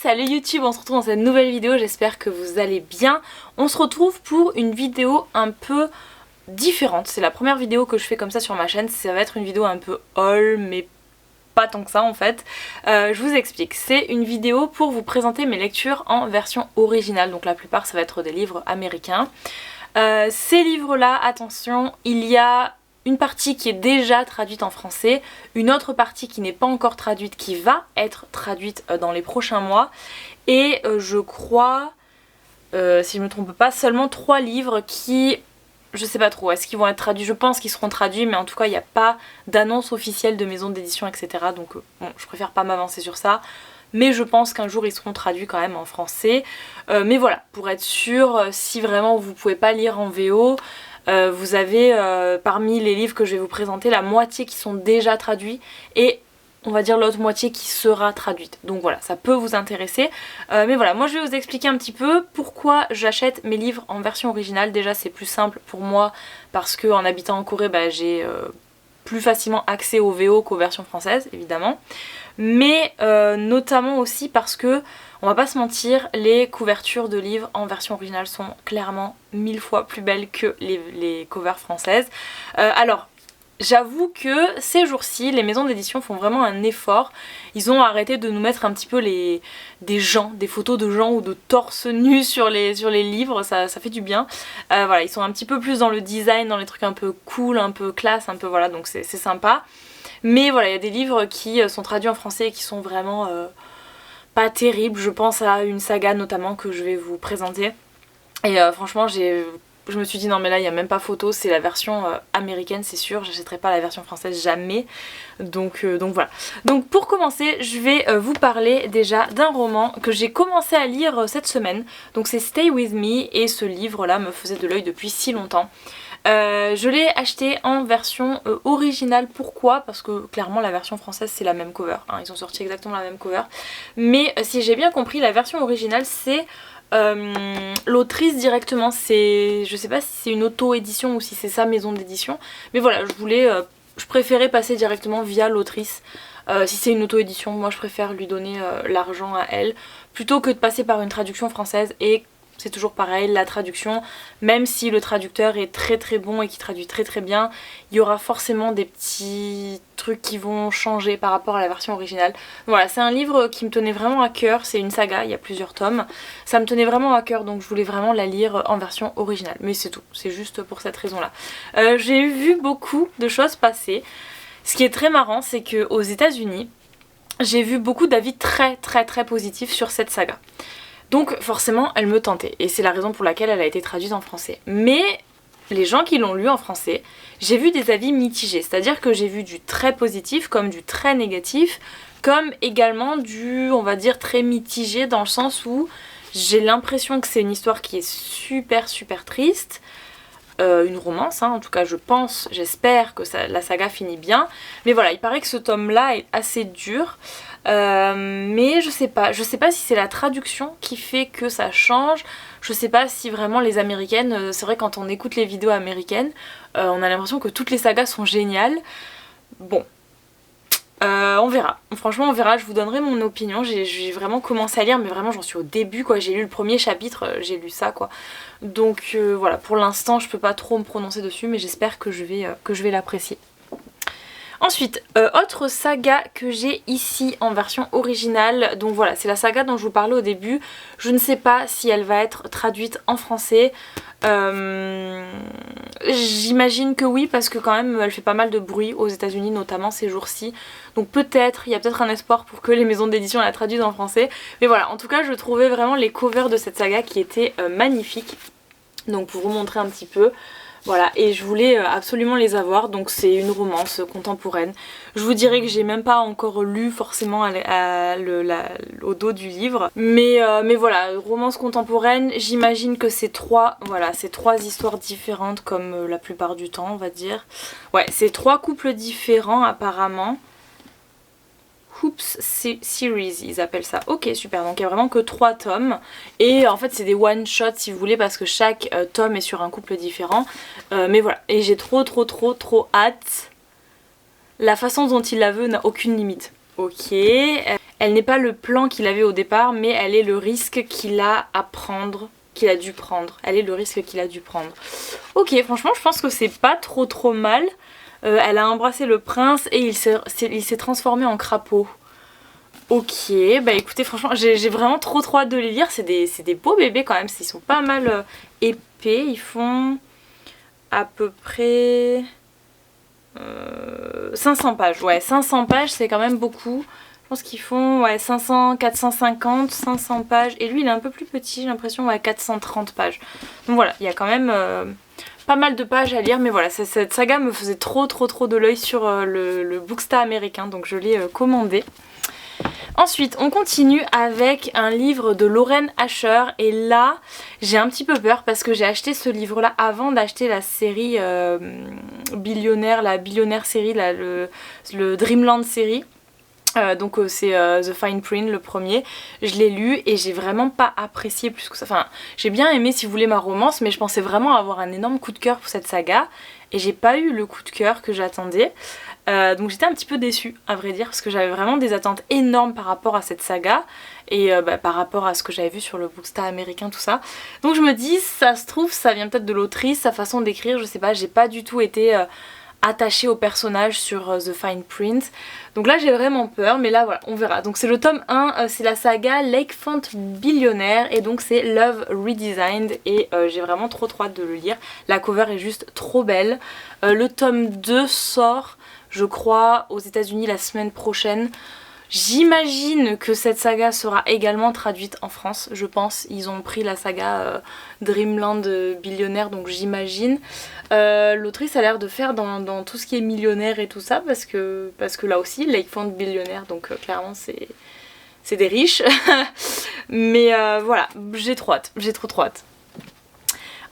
salut YouTube, on se retrouve dans cette nouvelle vidéo, j'espère que vous allez bien. On se retrouve pour une vidéo un peu différente, c'est la première vidéo que je fais comme ça sur ma chaîne, ça va être une vidéo un peu haul mais pas tant que ça en fait. Je vous explique, c'est une vidéo pour vous présenter mes lectures en version originale, donc la plupart ça va être des livres américains. Ces livres là, attention, il y a une partie qui est déjà traduite en français, une autre partie qui n'est pas encore traduite, qui va être traduite dans les prochains mois, et je crois, si je me trompe pas, seulement 3 livres qui, je sais pas trop, est-ce qu'ils vont être traduits? Je pense qu'ils seront traduits, mais en tout cas il n'y a pas d'annonce officielle de maison d'édition, etc. Donc bon, je préfère pas m'avancer sur ça. Mais je pense qu'un jour ils seront traduits quand même en français. Mais voilà, pour être sûr, si vraiment vous pouvez pas lire en VO, vous avez parmi les livres que je vais vous présenter la moitié qui sont déjà traduits et on va dire l'autre moitié qui sera traduite. Donc voilà, ça peut vous intéresser. Mais voilà, moi je vais vous expliquer un petit peu pourquoi j'achète mes livres en version originale. Déjà c'est plus simple pour moi parce que en habitant en Corée, j'ai plus facilement accès aux VO qu'aux versions françaises évidemment. Mais notamment aussi parce que, on va pas se mentir, les couvertures de livres en version originale sont clairement 1000 fois plus belles que les covers françaises. Alors, j'avoue que ces jours-ci, les maisons d'édition font vraiment un effort. Ils ont arrêté de nous mettre un petit peu des photos de gens ou de torse nus sur les livres, ça fait du bien. Voilà, ils sont un petit peu plus dans le design, dans les trucs un peu cool, un peu classe, un peu voilà, donc c'est sympa. Mais voilà, il y a des livres qui sont traduits en français et qui sont vraiment pas terribles. Je pense à une saga notamment que je vais vous présenter. Et franchement, je me suis dit non mais là il n'y a même pas photo, c'est la version américaine c'est sûr, j'achèterai pas la version française jamais. Donc voilà. Donc pour commencer, je vais vous parler déjà d'un roman que j'ai commencé à lire cette semaine. Donc c'est Stay With Me et ce livre là me faisait de l'œil depuis si longtemps. Je l'ai acheté en version originale, pourquoi? Parce que clairement la version française c'est la même cover, hein. Ils ont sorti exactement la même cover. Mais si j'ai bien compris, la version originale c'est l'autrice directement, je sais pas si c'est une auto-édition ou si c'est sa maison d'édition. Mais voilà, je préférais passer directement via l'autrice. Si c'est une auto-édition, moi je préfère lui donner l'argent à elle, plutôt que de passer par une traduction française et... C'est toujours pareil, la traduction, même si le traducteur est très très bon et qui traduit très très bien, il y aura forcément des petits trucs qui vont changer par rapport à la version originale. Voilà, c'est un livre qui me tenait vraiment à cœur, c'est une saga, il y a plusieurs tomes. Ça me tenait vraiment à cœur, donc je voulais vraiment la lire en version originale. Mais c'est tout, c'est juste pour cette raison-là. J'ai vu beaucoup de choses passer. Ce qui est très marrant, c'est qu'aux États-Unis, j'ai vu beaucoup d'avis très très très positifs sur cette saga. Donc forcément elle me tentait et c'est la raison pour laquelle elle a été traduite en français. Mais les gens qui l'ont lu en français, j'ai vu des avis mitigés, c'est-à-dire que j'ai vu du très positif comme du très négatif, comme également du, on va dire, très mitigé dans le sens où j'ai l'impression que c'est une histoire qui est super super triste. Une romance, hein, en tout cas je pense, j'espère que la saga finit bien. Mais voilà, il paraît que ce tome là est assez dur. Mais je sais pas si c'est la traduction qui fait que ça change. Je sais pas si vraiment les américaines, c'est vrai quand on écoute les vidéos américaines, on a l'impression que toutes les sagas sont géniales. Bon, on verra, franchement on verra, je vous donnerai mon opinion. J'ai vraiment commencé à lire mais vraiment j'en suis au début quoi, j'ai lu le premier chapitre, j'ai lu ça quoi. Donc voilà, pour l'instant je peux pas trop me prononcer dessus mais j'espère que je vais l'apprécier. Ensuite, autre saga que j'ai ici en version originale, donc voilà, c'est la saga dont je vous parlais au début. Je ne sais pas si elle va être traduite en français. J'imagine que oui, parce que quand même elle fait pas mal de bruit aux États-Unis, notamment ces jours-ci. Donc il y a peut-être un espoir pour que les maisons d'édition la traduisent en français. Mais voilà, en tout cas je trouvais vraiment les covers de cette saga qui étaient magnifiques. Donc pour vous montrer un petit peu... Voilà, et je voulais absolument les avoir, donc c'est une romance contemporaine. Je vous dirais que j'ai même pas encore lu forcément au dos du livre. Mais voilà, romance contemporaine, j'imagine que c'est trois histoires différentes comme la plupart du temps, on va dire. Ouais, c'est 3 couples différents apparemment. Hoops Series ils appellent ça. Ok super, donc il n'y a vraiment que 3 tomes et en fait c'est des one shot si vous voulez parce que chaque tome est sur un couple différent. Mais voilà, et j'ai trop hâte. La façon dont il la veut n'a aucune limite. Ok. Elle n'est pas le plan qu'il avait au départ, mais elle est le risque qu'il a à prendre, qu'il a dû prendre. Elle est le risque qu'il a dû prendre. Ok, franchement, je pense que c'est pas trop mal. Elle a embrassé le prince et il s'est transformé en crapaud. Ok, bah écoutez, franchement, j'ai vraiment trop hâte de les lire. C'est des beaux bébés quand même, ils sont pas mal épais. Ils font à peu près 500 pages. Ouais, 500 pages, c'est quand même beaucoup. Je pense qu'ils font 500, 450, 500 pages. Et lui, il est un peu plus petit, j'ai l'impression, 430 pages. Donc voilà, il y a quand même pas mal de pages à lire. Mais voilà, cette saga me faisait trop de l'œil sur le Bookstar américain. Donc je l'ai commandé. Ensuite, on continue avec un livre de Lauren Asher. Et là, j'ai un petit peu peur parce que j'ai acheté ce livre-là avant d'acheter la série Billionnaire, la Billionnaire série, là, le Dreamland série. Donc c'est The Fine Print, le premier. Je l'ai lu et j'ai vraiment pas apprécié plus que ça. Enfin, j'ai bien aimé Si vous voulez ma romance, mais je pensais vraiment avoir un énorme coup de cœur pour cette saga. Et j'ai pas eu le coup de cœur que j'attendais. Donc j'étais un petit peu déçue, à vrai dire, parce que j'avais vraiment des attentes énormes par rapport à cette saga. Et par rapport à ce que j'avais vu sur le Bookstar américain, tout ça. Donc je me dis, ça se trouve, ça vient peut-être de l'autrice, sa façon d'écrire, je sais pas, j'ai pas du tout été attachée au personnage sur The Fine Print. Donc là j'ai vraiment peur, mais là voilà, on verra. Donc c'est le tome 1, c'est la saga Lakefront Billionaire et donc c'est Love Redesigned et j'ai vraiment trop hâte de le lire. La cover est juste trop belle. Le tome 2 sort, je crois, aux États-Unis la semaine prochaine. J'imagine que cette saga sera également traduite en France, je pense. Ils ont pris la saga Dreamland Billionnaire, donc j'imagine. L'autrice a l'air de faire dans tout ce qui est millionnaire et tout ça, parce que là aussi, Lakefront Billionnaire, donc clairement c'est des riches. Mais voilà, j'ai trop hâte, j'ai trop hâte.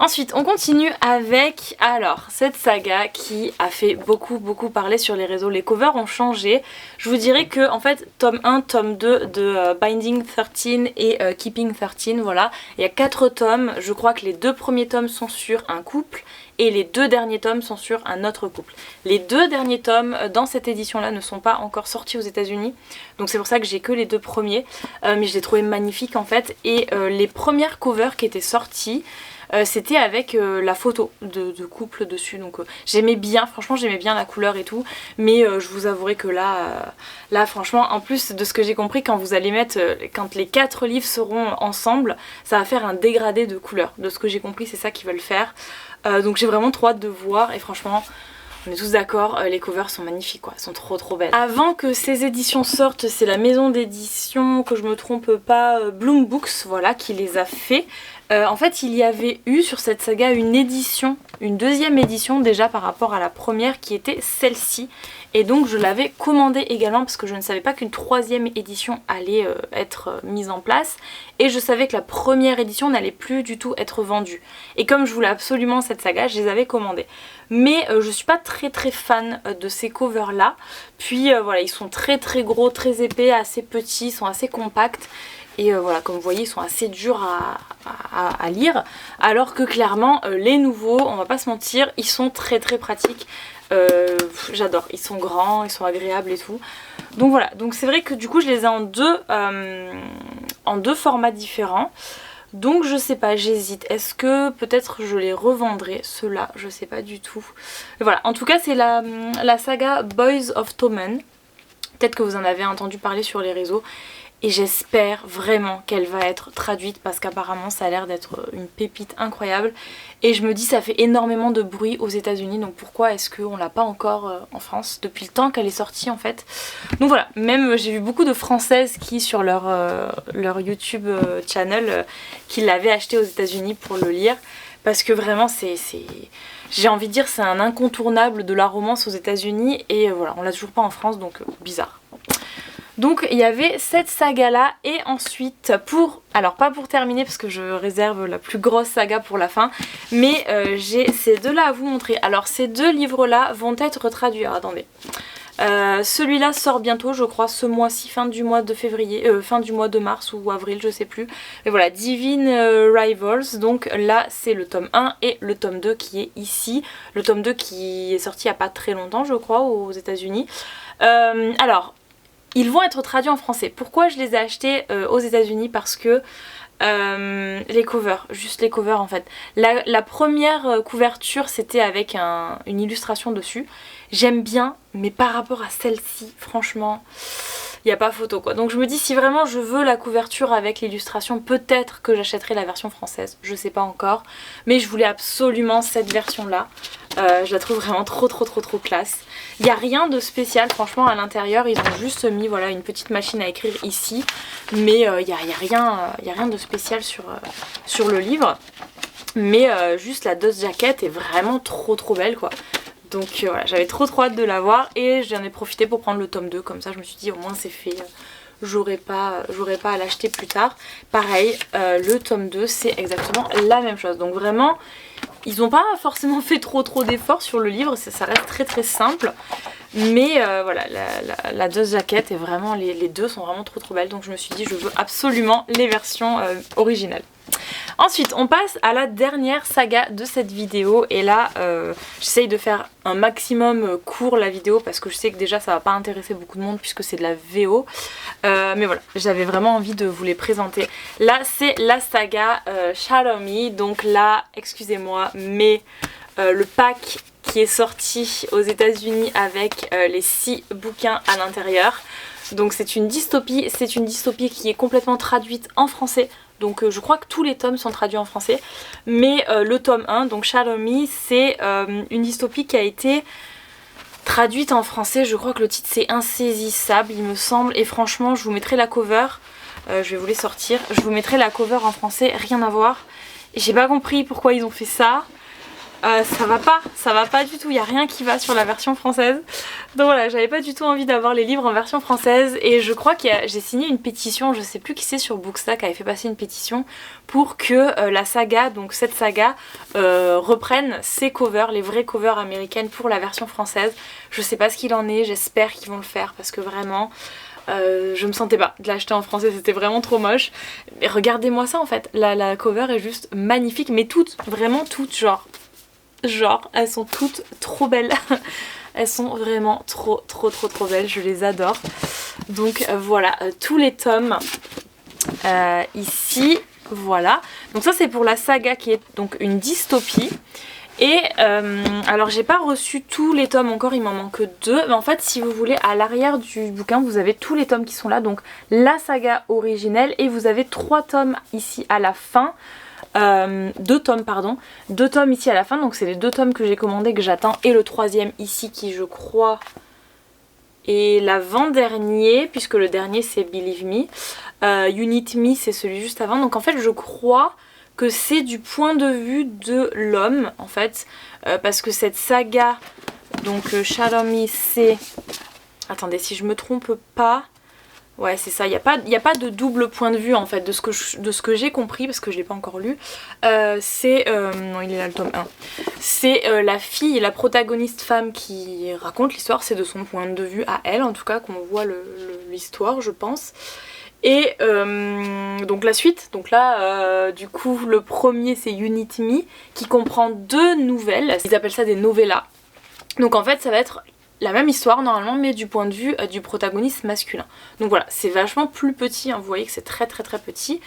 Ensuite, on continue avec, alors, cette saga qui a fait beaucoup parler sur les réseaux. Les covers ont changé. Je vous dirais que, en fait, tome 1, tome 2 de Binding 13 et Keeping 13, voilà. Il y a 4 tomes. Je crois que les 2 premiers tomes sont sur un couple et les 2 derniers tomes sont sur un autre couple. Les 2 derniers tomes dans cette édition-là ne sont pas encore sortis aux États-Unis. Donc c'est pour ça que j'ai que les 2 premiers. Mais je les trouvais magnifiques, en fait. Et les premières covers qui étaient sorties, c'était avec la photo de couple dessus, donc j'aimais bien, franchement j'aimais bien la couleur et tout, mais je vous avouerai que là franchement, en plus de ce que j'ai compris, quand vous allez mettre, quand les 4 livres seront ensemble, ça va faire un dégradé de couleur. De ce que j'ai compris, c'est ça qu'ils veulent faire, donc j'ai vraiment trop hâte de voir et franchement on est tous d'accord, les covers sont magnifiques quoi, elles sont trop belles. Avant que ces éditions sortent, c'est la maison d'édition, que je me trompe pas, Bloom Books, voilà, qui les a fait. En fait il y avait eu sur cette saga une édition, une deuxième édition déjà par rapport à la première qui était celle-ci. Et donc je l'avais commandée également parce que je ne savais pas qu'une troisième édition allait être mise en place. Et je savais que la première édition n'allait plus du tout être vendue. Et comme je voulais absolument cette saga, je les avais commandées. Mais je suis pas très fan de ces covers là. Puis voilà, ils sont très gros, très épais, assez petits, ils sont assez compacts. Et voilà, comme vous voyez, ils sont assez durs à lire. Alors que clairement, les nouveaux, on va pas se mentir, ils sont très pratiques. J'adore, ils sont grands, ils sont agréables et tout. Donc voilà, donc c'est vrai que du coup je les ai en deux formats différents. Donc je sais pas, j'hésite. Est-ce que peut-être je les revendrai, ceux-là, je sais pas du tout. Et voilà, en tout cas c'est la saga Boys of Tommen. Peut-être que vous en avez entendu parler sur les réseaux. Et j'espère vraiment qu'elle va être traduite parce qu'apparemment ça a l'air d'être une pépite incroyable. Et je me dis ça fait énormément de bruit aux États-Unis, donc pourquoi est-ce qu'on l'a pas encore en France depuis le temps qu'elle est sortie en fait. Donc voilà, même j'ai vu beaucoup de Françaises qui sur leur YouTube channel qui l'avaient acheté aux États-Unis pour le lire. Parce que vraiment j'ai envie de dire c'est un incontournable de la romance aux États-Unis. Et voilà, on l'a toujours pas en France, donc bizarre. Donc il y avait cette saga là et ensuite alors pas pour terminer parce que je réserve la plus grosse saga pour la fin, mais j'ai ces deux là à vous montrer. Alors ces 2 livres là vont être traduits, alors attendez. Celui-là sort bientôt je crois ce mois-ci, fin du mois de février, fin du mois de mars ou avril je sais plus. Mais voilà, Divine Rivals, donc là c'est le tome 1 et le tome 2 qui est ici. Le tome 2 qui est sorti il n'y a pas très longtemps je crois aux États-Unis. Alors ils vont être traduits en français. Pourquoi je les ai achetés aux États-Unis? Parce que les covers, juste les covers en fait. La première couverture c'était avec une illustration dessus. J'aime bien, mais par rapport à celle-ci, franchement, il n'y a pas photo quoi. Donc je me dis si vraiment je veux la couverture avec l'illustration, peut-être que j'achèterai la version française. Je sais pas encore. Mais je voulais absolument cette version là. Je la trouve vraiment trop classe. Il n'y a rien de spécial franchement à l'intérieur. Ils ont juste mis voilà, une petite machine à écrire ici. Mais il n'y a rien de spécial sur le livre. Mais juste la dust jacket est vraiment trop belle quoi. Donc voilà, j'avais trop hâte de l'avoir et j'en ai profité pour prendre le tome 2. Comme ça je me suis dit au moins c'est fait, j'aurais pas à l'acheter plus tard. Pareil, le tome 2 c'est exactement la même chose. Donc vraiment, ils n'ont pas forcément fait trop d'efforts sur le livre, ça reste très simple. Mais voilà, la dust jacket est vraiment, les deux sont vraiment trop belles. Donc je me suis dit je veux absolument les versions originales. Ensuite on passe à la dernière saga de cette vidéo et là j'essaye de faire un maximum court la vidéo parce que je sais que déjà ça va pas intéresser beaucoup de monde puisque c'est de la VO, mais voilà, j'avais vraiment envie de vous les présenter. Là c'est la saga Shadow Me, donc là excusez-moi mais le pack qui est sorti aux États-Unis avec les 6 bouquins à l'intérieur. Donc c'est une dystopie qui est complètement traduite en français. Donc je crois que tous les tomes sont traduits en français. Mais le tome 1, donc Shadow Me, c'est une dystopie qui a été traduite en français. Je crois que le titre c'est Insaisissable il me semble. Et franchement je vous mettrai la cover. Je vais vous les sortir. Je vous mettrai la cover en français, rien à voir. J'ai pas compris pourquoi ils ont fait ça. Ça va pas du tout, il n'y a rien qui va sur la version française. Donc voilà, j'avais pas du tout envie d'avoir les livres en version française et je crois que j'ai signé une pétition, je sais plus qui c'est sur Bookstack avait fait passer une pétition pour que la saga, donc cette saga, reprenne ses covers, les vraies covers américaines pour la version française. Je sais pas ce qu'il en est, j'espère qu'ils vont le faire parce que vraiment... je me sentais pas de l'acheter en français, c'était vraiment trop moche. Mais regardez-moi ça en fait, la cover est juste magnifique, mais toutes, vraiment toutes, genre elles sont toutes trop belles. Elles sont vraiment trop belles, je les adore. Donc voilà, tous les tomes ici, voilà. Donc ça c'est pour la saga qui est donc une dystopie. Et alors j'ai pas reçu tous les tomes encore, il m'en manque 2. Mais en fait si vous voulez, à l'arrière du bouquin vous avez tous les tomes qui sont là. Donc la saga originelle et vous avez 3 tomes ici à la fin. 2 tomes pardon, 2 tomes ici à la fin, donc c'est les 2 tomes que j'ai commandés que j'attends et le 3e ici qui je crois est l'avant-dernier puisque le dernier c'est Believe Me, Unit Me c'est celui juste avant, donc en fait je crois que c'est du point de vue de l'homme en fait, parce que cette saga donc Shadow Me c'est, attendez si je me trompe pas, ouais c'est ça, il n'y a pas de double point de vue en fait de ce que j'ai compris parce que je l'ai pas encore lu. C'est, non il est là le tome 1. C'est la fille, la protagoniste femme qui raconte l'histoire, c'est de son point de vue à elle en tout cas qu'on voit l'histoire je pense. Et donc la suite, donc là du coup le premier c'est Unit Me qui comprend 2 nouvelles, ils appellent ça des novellas. Donc en fait ça va être la même histoire normalement mais du point de vue du protagoniste masculin. Donc voilà, c'est vachement plus petit, hein, vous voyez que c'est très petit.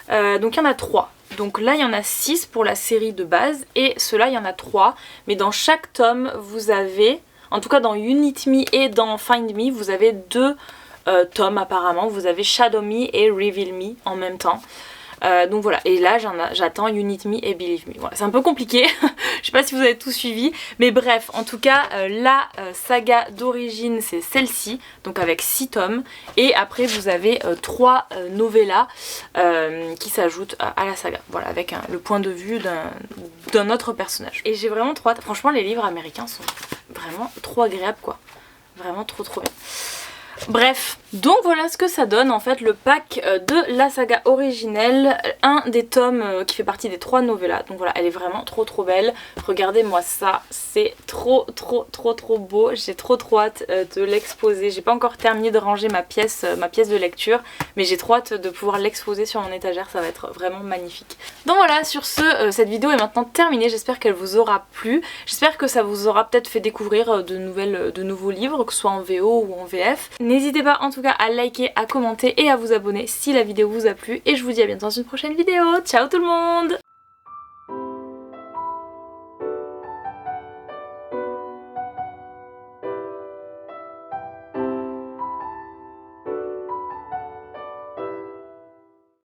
Donc il y en a 3. Donc là il y en a 6 pour la série de base et ceux-là il y en a 3. Mais dans chaque tome vous avez, en tout cas dans Unit Me et dans Find Me, vous avez 2 tomes apparemment. Vous avez Shadow Me et Reveal Me en même temps. Donc voilà, et là j'attends Unit Me et Believe Me. Voilà, c'est un peu compliqué, je sais pas si vous avez tout suivi, mais bref, en tout cas la saga d'origine c'est celle-ci, donc avec 6 tomes, et après vous avez 3 novellas qui s'ajoutent à la saga, voilà, avec le point de vue d'un autre personnage. Et j'ai vraiment trop hâte, franchement les livres américains sont vraiment trop agréables quoi, vraiment trop bien. Bref, donc voilà ce que ça donne en fait le pack de la saga originelle, un des tomes qui fait partie des 3 novellas. Donc voilà, elle est vraiment trop belle. Regardez-moi ça, c'est trop beau. J'ai trop hâte de l'exposer. J'ai pas encore terminé de ranger ma pièce de lecture, mais j'ai trop hâte de pouvoir l'exposer sur mon étagère, ça va être vraiment magnifique. Donc voilà, sur ce, cette vidéo est maintenant terminée. J'espère qu'elle vous aura plu. J'espère que ça vous aura peut-être fait découvrir de nouveaux livres, que ce soit en VO ou en VF. N'hésitez pas en tout cas à liker, à commenter et à vous abonner si la vidéo vous a plu. Et je vous dis à bientôt dans une prochaine vidéo. Ciao tout le monde!